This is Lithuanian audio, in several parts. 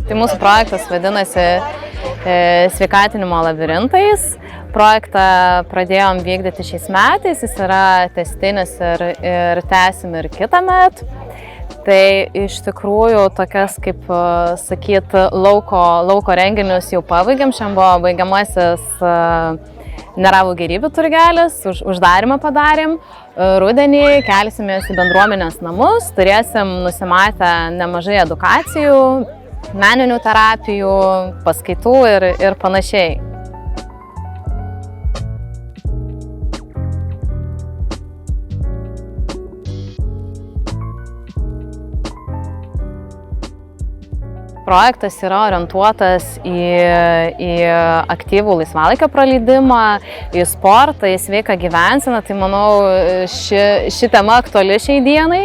Tai mūsų projektas vadinasi Sveikatinimo labirintais. Projektą pradėjom vykdyti šiais metais, jis yra tęstinis ir tęsim ir kitąmet. Tai iš tikrųjų tokias, kaip sakyt, lauko renginius jau pabaigėm. Šiandien buvo baigiamasis Neravų gėrybių turgelis, uždarimą padarėm. Rudenį kelsimės į bendruomenės namus, turėsim nusimatę nemažai edukacijų, meninių terapijų, paskaitų ir panašiai. Projektas yra orientuotas į aktyvų laisvalaikio praleidimą, į sportą, į sveiką gyvenseną. Tai manau, ši tema aktuali šiai dienai.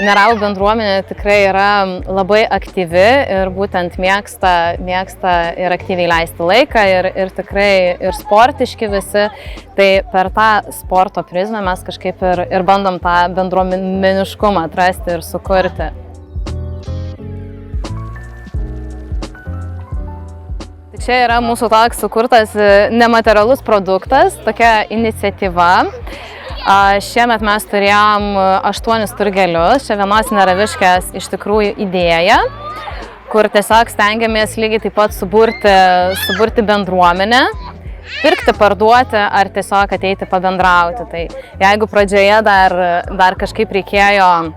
Neravų bendruomenė tikrai yra labai aktyvi ir būtent mėgsta ir aktyviai leisti laiką ir tikrai ir sportiški visi. Tai per tą sporto prizmę mes kažkaip ir bandom tą bendruomeniškumą atrasti ir sukurti. Čia yra mūsų toks sukurtas nematerialus produktas, tokia iniciatyva. Šiemet mes turėjom 8 turgelius, čia vienos Neraviškės iš tikrųjų idėja, kur tiesiog stengiamės lygiai taip pat suburti bendruomenę, pirkti, parduoti ar tiesiog ateiti pabendrauti. Tai jeigu pradžioje dar kažkaip reikėjo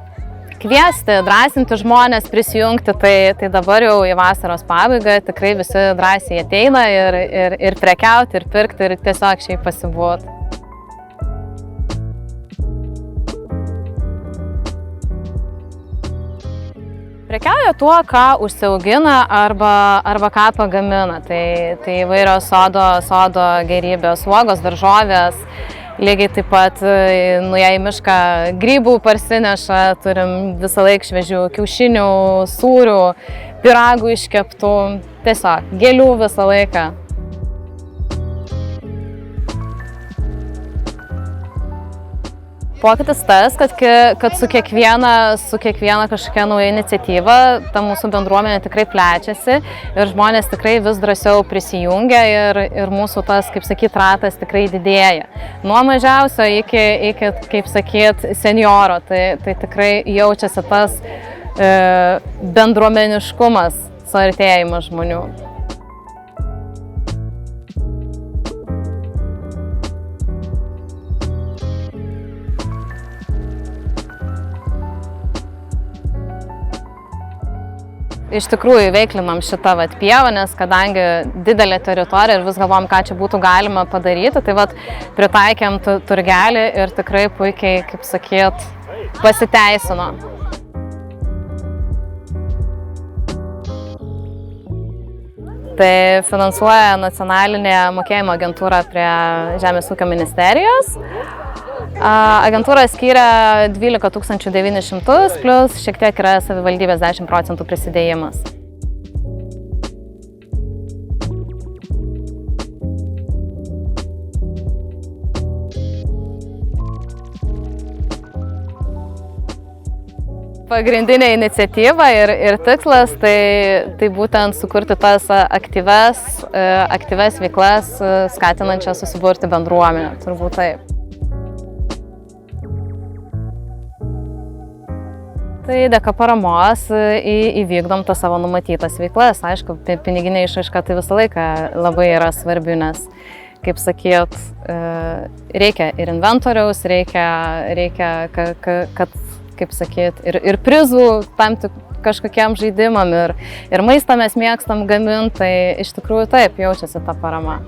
kviesti, drąsinti žmonės, prisijungti, tai dabar jau į vasaros pabaigą tikrai visi drąsiai ateina ir prekiauti, ir pirkti, ir tiesiog šiaip pasibūti. Prekiauja tuo, ką užsiaugina arba ką pagamina. Tai įvairios sodo gėrybės, uogos, daržovės. Lygiai taip pat nuėję į mišką grybų parsineša, turim visą laiką šviežių kiaušinių, sūrių, pyragų iškeptų, tiesiog gėlių visą laiką. Pokytis tas, kad su kiekviena kažkokia nauja iniciatyva ta mūsų bendruomenė tikrai plečiasi ir žmonės tikrai vis drąsiau prisijungia ir mūsų tas, kaip sakyt, ratas tikrai didėja. Nuo mažiausio iki kaip sakyt, senioro, tai tikrai jaučiasi tas bendruomeniškumas, suartėjimas žmonių. Iš tikrųjų veiklinam šitą pievą, nes kadangi didelė teritorija ir vis galvom, ką čia būtų galima padaryti, tai pritaikėm turgelį ir tikrai puikiai, kaip sakyt, pasiteisino. Tai finansuoja nacionalinė mokėjimo agentūra prie Žemės ūkio ministerijos. Agentūra skiria 12 900, plus šiek tiek yra savivaldybės 10% prisidėjimas. Pagrindinė iniciatyva ir tikslas tai būtent sukurti tas aktyves veiklas, skatinančias susiburti bendruomenę, turbūt taip. Tai dėka paramos įvykdom tas savo numatytas veiklas. Aišku, piniginė išraiška tai visą laiką labai yra svarbi, nes, kaip sakyt, reikia ir inventoriaus, reikia kad, kaip sakyt, ir prizų tam kažkokiem žaidimam, ir maistą mes mėgstam gaminti, tai iš tikrųjų taip jaučiasi ta parama.